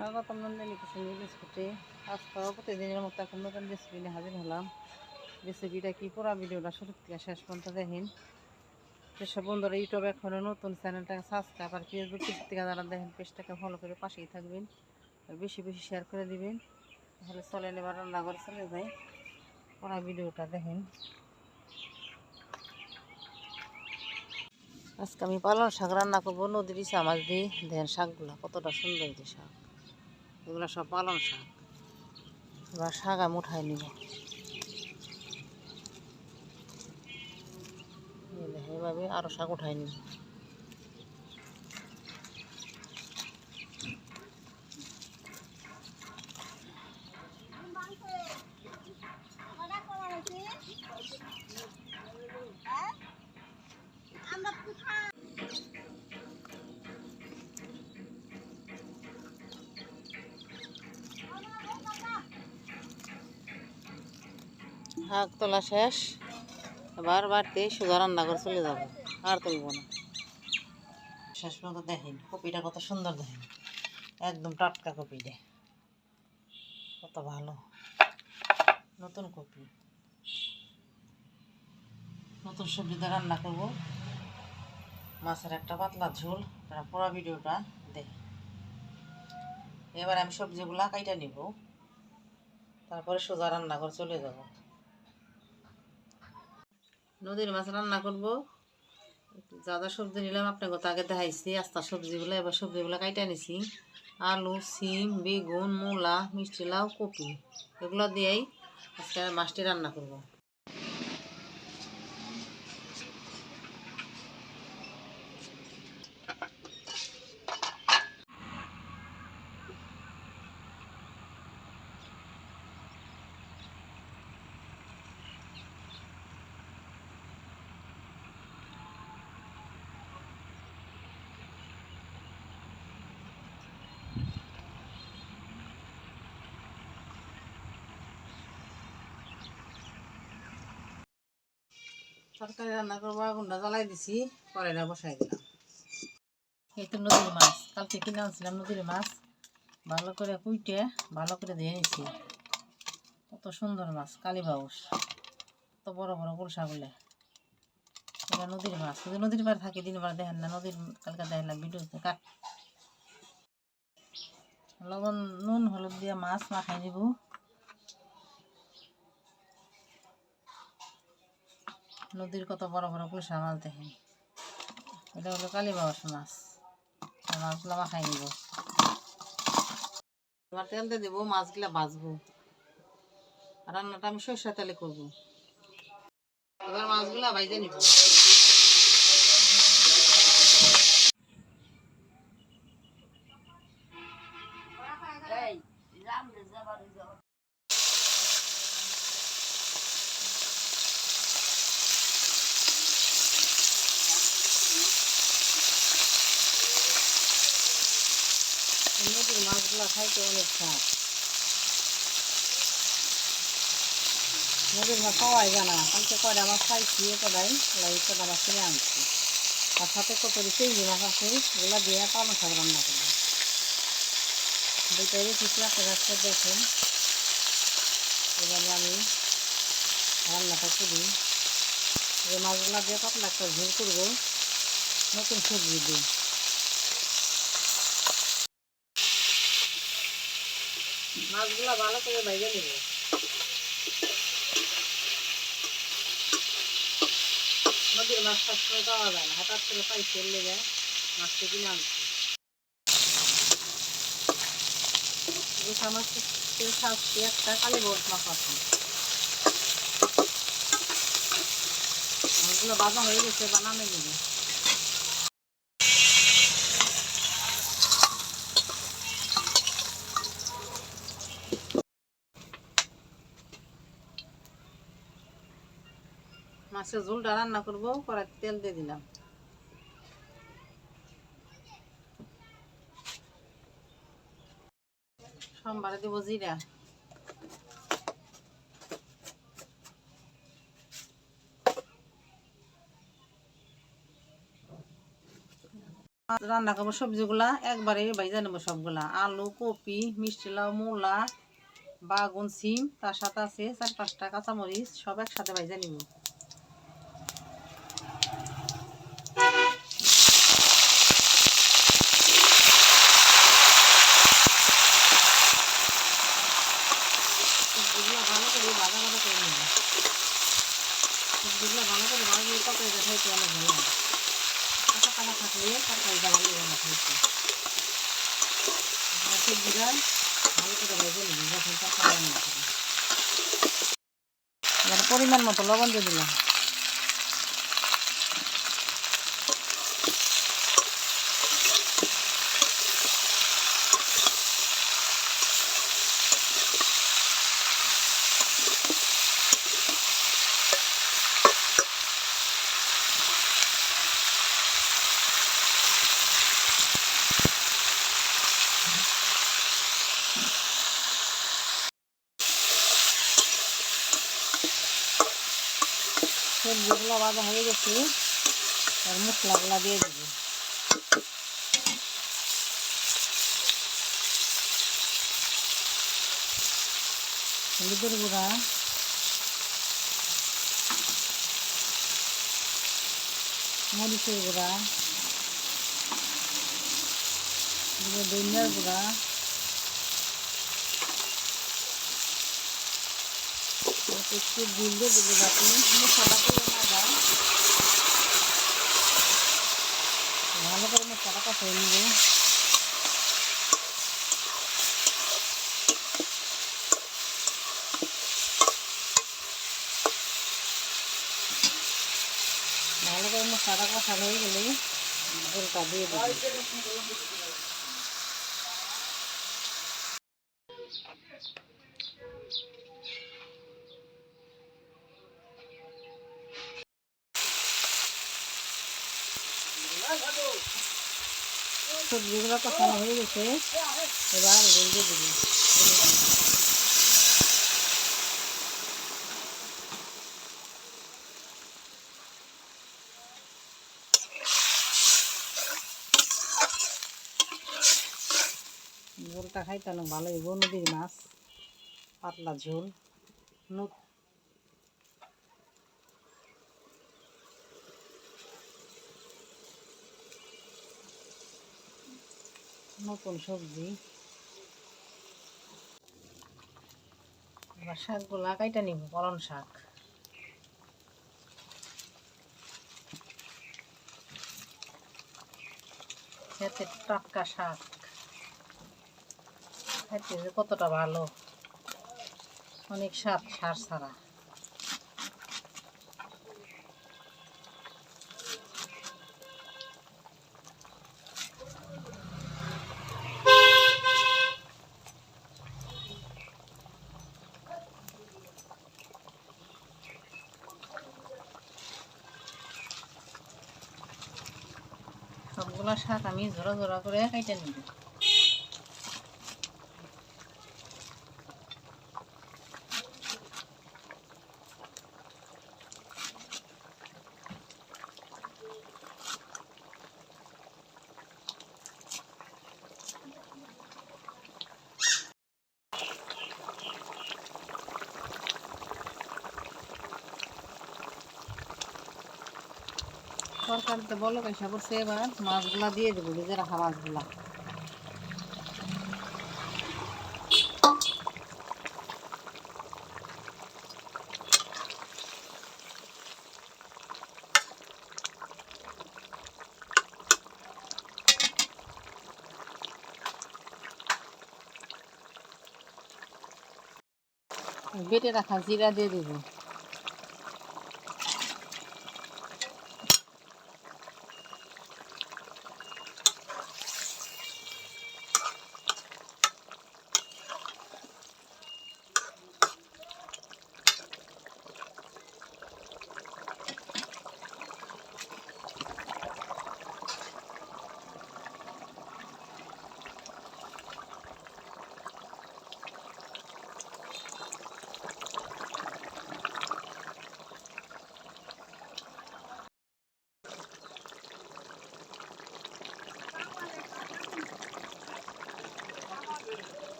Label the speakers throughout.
Speaker 1: স্বাগতম নন্দিনী কিচেন বিস্কুটে। আজকেও প্রতিদিনের মতো এখন নতুন রেসিপি নিয়ে হাজির হলাম। রেসিপিটা কি পুরো ভিডিওটা শুরু থেকে শেষ পর্যন্ত দেখেন। যেসব বন্ধুরা ইউটিউবে এখনো নতুন চ্যানেলটাকে সাবস্ক্রাইব আর ফেসবুক পেজ থেকে যারা দেখেন পেজটাকে ফলো করে পাশেই থাকবেন আর বেশি বেশি শেয়ার করে দিবেন। তাহলে চলেন এবার রান্না করে চলে যাই, পুরো ভিডিওটা দেখেন। আজকে আমি পালং শাক রান্না করবো নদীর ইচা মাছ দিয়ে। দেখেন শাকগুলো কতটা সুন্দর, যে শাক এগুলো সব পালং শাক। এবার শাক আমি উঠাই নিব। এভাবে আরো শাক উঠাই নিব। শাক তোলা শেষ, এবার বাড়িতে সুগা রান্না করে চলে যাবো, আর তুলব না। শেষ পর্যন্ত দেখেন কপিটা কত সুন্দর, দেখেন একদম টাটকা কপিটা, কত ভালো নতুন কপি। নতুন সবজি দিয়ে রান্না করবো, মাছের একটা পাতলা ঝোল। পুরো ভিডিওটা দেখি। এবার আমি সবজিগুলা কাইটা নিব, তারপরে সোজা রান্না করে চলে যাব। নদীর মাছ রান্না করব। যা যা সবজি নিলাম আপনাকে তো আগে দেখাইছি। আস্তা সবজিগুলো এবার সবজিগুলো কাইটা নিছি। আলু, সিম, বেগুন, মূলা, মিষ্টি লাউ, কপি, এগুলো দিয়েই আজকে মাছটি রান্না করব। তরকারি রান্না করবো, আগুনটা জ্বালাই দিছি, কড়াইটা বসাই দিলাম। এই তো নদীর মাছ, কালকে কিনে আনছিলাম নদীর মাছ। ভালো করে কুইটে ভালো করে ধুয়ে নিছি। কত সুন্দর মাছ, কালীবাউস, কত বড় বড় গুলশাগুলো। এটা নদীর মাছ, যদি নদীর পাড়ে থাকি দিনবার দেখেন না, নদীর কালকে দেখলাম ভিডিওতে কাট। লবণ নুন হলুদ দিয়ে মাছ মাখাই নিব। নদীর কত বড় বড় গুলশা মাছ দেখেন, এটা হলো কালীবাউস মাছ। মাছগুলো মাখাই নিব। এবার তেল দিয়ে দেবো, মাছগুলা ভাজবো। রান্নাটা আমি সরষের তেলে করবো। এবার মাছগুলা ভাজে নিব। নদীর মাছগুলা খাইতে অনেক স্বাদ। নদীর মাছ পাওয়াই জানা, কালকে কয়টা মাছ পাইছি, কদাই কটা মাছ কিনে আনছি। তার সাথে কত চিংড়ি মাছ আছে, ওগুলো দিয়ে পালং শাক রান্না করবো। দুইটাই রেখেছি, আপনারা দেখেন। এভাবে আমি রান্নাটা করি। এই মাছগুলা দিয়ে পাতলা একটা ঝোল করবো, নতুন সবজি দিয়ে। মাছগুলা ভালো করে ভেজে নেব। নদীর মাছ সবসময় পাওয়া যায় না, হঠাৎ করে পাইছে লেগে মাছটা কিনে আনছি। গোসা মাছের সাথে একটা কালীবাউস মাছ আছে। মাছগুলো ভাজা হয়ে গেছে, বানামে নেব। মাছের ঝোলটা রান্না করবো, কড়াইতে তেল দিয়ে দিলাম। সোমবারে দেবো জিরা, রান্না করবো সবজিগুলা একবারে ভাইজা নেবো সবগুলা, আলু, কপি, মিষ্টি লাউ, মূলা, বাগুন, সিম, তার সাথে আছে 4-5টা কাঁচামরিচ, সব একসাথে ভাইজা নিব। সবজিগুলো ভালো করে ভাজা ভাজা করে নেব। সবজিগুলো ভালো করে ভাজলে তরকারিটা খাইতে অনেক ভালো লাগে। কাঁচা কাঁচা থাকলে তরকারিটা ভালো লাগে না খাইতে। সবজিটা ভালো করে ভেজে নিবি যখন তরকারি রান্না করবি। এবার পরিমাণ মতো লবণ দিয়ে দিলাম। সবজিগুলো ভাজা হয়ে গেছে, আর মশলাগুলো দিয়ে দিব। হলুদের গুঁড়া, মরিচের গুঁড়া, ধনিয়ার গুঁড়া, একটু ডিম দিয়ে দেবো যাতে মশলাটা পুড়ে না যায়। ভালো করে মশলাটা কষিয়ে নিব। ভালো করে মশলাটা কষানো হয়ে গেলে ঝোলটা দিয়ে দেবো। সবজিগুলো কষানো হয়ে গেছে, এবার ঝোল দিয়ে দেবো। ঝোলটা খাইতে অনেক ভালো হইব, নদীর মাছ, পাতলা ঝোল। নতুন সবজি। এবার শাকগুলা কাইটা নিব, পালং শাক। খেতে টাটকা শাক, খাইতে যে কতটা ভালো, অনেক স্বাদ সার ছাড়া। সবগুলা শাক আমি ঝোড়া ঝোড়া করে কাইটে নিব। তরকারিতে বলক এসে পড়ছে, এবার মাছগুলা দিয়ে দেবো, ভেজে রাখা মাছগুলা। বেটে রাখা জিরা দিয়ে দেবো।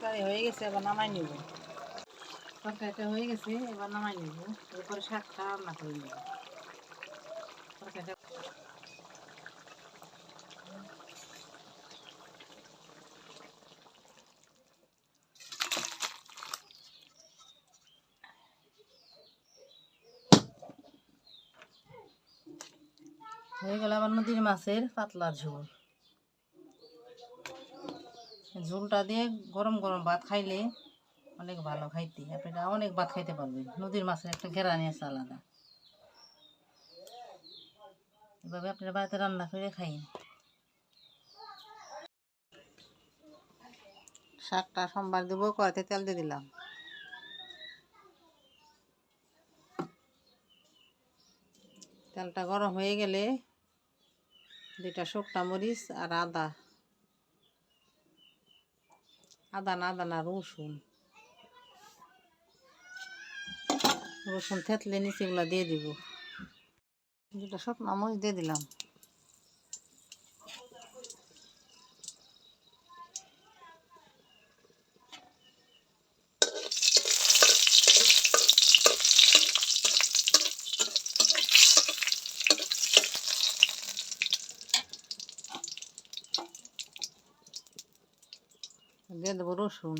Speaker 1: তরকারি হয়ে গেছে, এবার নামাই নিব। তরকারিটা হয়ে গেছে, এবার নামাই নিব। এরপরে শাকটা রান্না করে নিব। তরকারিটা হয়ে গেল আবার নদীর মাছের পাতলা ঝোল। ঝোলটা দিয়ে গরম গরম ভাত খাইলে অনেক ভালো খাইতে, আপনারা অনেক ভাত খাইতে পারবেন। নদীর মাছের একটা ঘেরানি আছে আলাদা। এভাবে আপনারা বাড়িতে রান্না করে খাইন। শাকটা সোমবার দেবো, কড়াইতে তেল দিয়ে দিলাম। তেলটা গরম হয়ে গেলে 2টা শুকনা মরিচ আর আদা না রসুন থেতলে নিচেগুলা দিয়ে দিব। 2টা শুকনা মরিচ দিয়ে দিলাম। দিয়ে দেবো রসুন।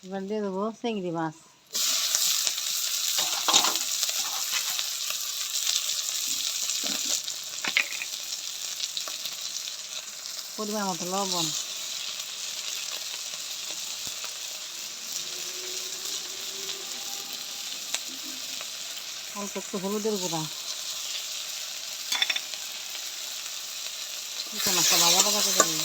Speaker 1: এবার দিয়ে দেবো চিংড়ি মাছ। পরিমাণ মতো লবণ, অল্প একটু হলুদের গুঁড়া। মাছটা ভাজা ভাজা করে নিব।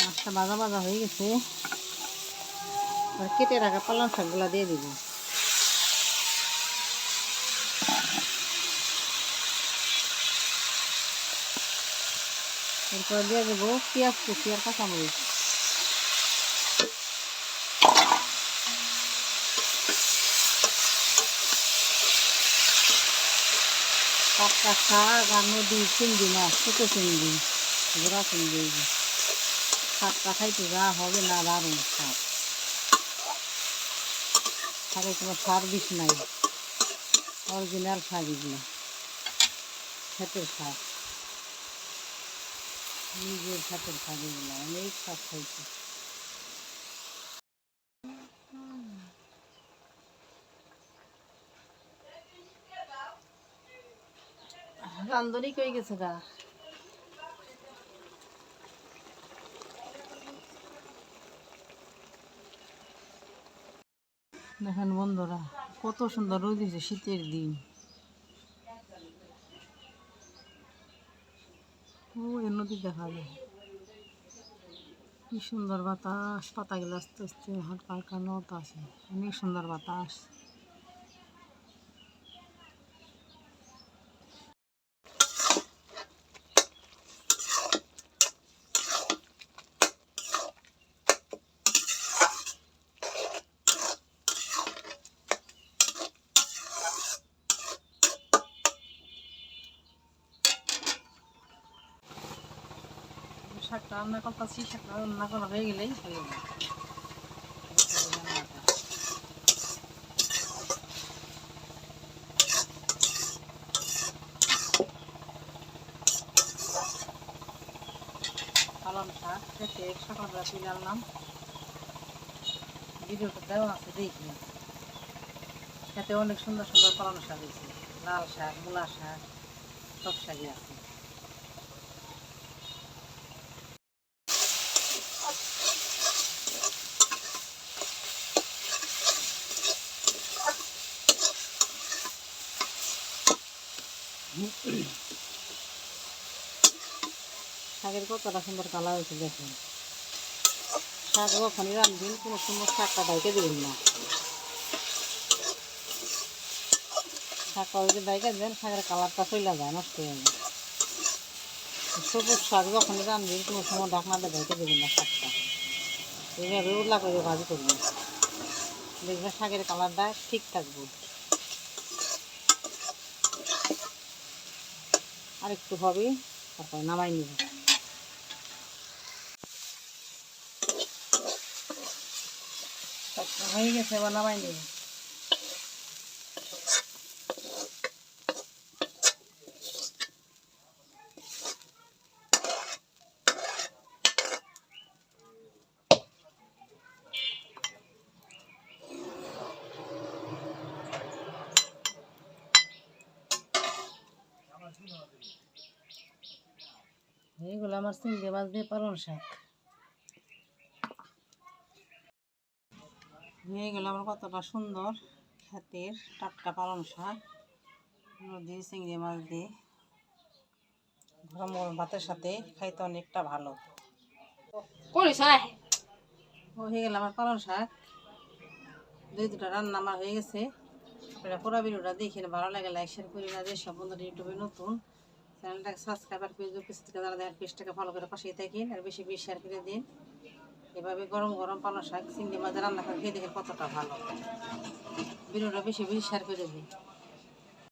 Speaker 1: মাছটা ভাজা ভাজা হয়ে গেছে, কেটে রাখা পালং শাকগুলা দিয়ে দিব। এরপর দিয়ে দেবো পেঁয়াজ কুচি আর কাঁচামরিচ। টাটকা শাক আর নদীর চিংড়ি মাছ, ছোটো চিংড়ি, ঘোড়া চিংড়ি। শাকটা খাইতে যা হবে না, দারুণ শাক। শাকে কোনো সার বিষ নাই, অরিজিনাল শাক এগুলো, ক্ষেতের শাক, নিজের ক্ষেতের শাক এগুলো। অনেক শাক খাইছে। রান্ধনি কই গেছে গা? দেখেন বন্ধুরা, কত সুন্দর রোদ দিয়েছে শীতের দিন। ও এর নদী দেখা যায়, কি সুন্দর বাতাস, পাতাগুলো আস্তে আস্তে হালকা হালকা নড়তে আছে। অনেক সুন্দর বাতাস। শাকটা রান্না করতেছি, শাকটা রান্না করা হয়ে গেলেই হয়ে যাবে। পালং শাক খেতে সকালবেলা তুলে আনলাম, ভিডিওটা দেওয়া আছে দেখি। খেতে অনেক সুন্দর সুন্দর পালং শাক হয়েছে, লাল শাক, মূলা শাক, সব শাকই আছে। শাকের কতটা সুন্দর কালার হয়েছে দেখুন। শাক যখনই রাঁধবেন কোনো সময় শাকটা ঢাইকে দেবেন না, শাকটা যদি বাইকে দেন শাকের কালারটা চলে যায়, নষ্ট হয়ে যায়। সবুজ শাক যখনই রাঁধবি কোনো সময় ঢাকনা দিয়ে বাইকে দেবেন না শাকটা, এইভাবে উল্লা করে ভাজি করবেন, দেখবেন শাকের কালারটা ঠিক থাকবে। আর একটু হবে, তারপরে নামাই নিব। হয়ে গেছে, এবার নামাই নিব। এইগুলো আমার চিংড়ি মাছ দিয়ে পালং শাক। এইগুলো আমার কতটা সুন্দর খেতের টাটকা পালং শাক, নদী চিংড়ি মাছ দিয়ে গরম গরম ভাতের সাথে খাইতে অনেকটা ভালো। হয়ে গেল আমার পালং শাক, দুটা রান্না আমার হয়ে গেছে। আপনারা পুরো ভিডিওটা দেখেন, ভালো লাগে লাইক শেয়ার করি না। যে সব বন্ধুরা ইউটিউবে নতুন চ্যানেলটাকে সাবস্ক্রাইব আর ফেসবুক পেজ থেকে যারা দেখেন পেজটাকে ফলো করে পাশেই থাকেন, আর বেশি বেশি শেয়ার করে দিন। এভাবে গরম গরম পালং শাক চিংড়ি মাছ রান্না করে খেয়ে দেখেন কতটা ভালো। ভিডিওটা বেশি বেশি শেয়ার করে দিন।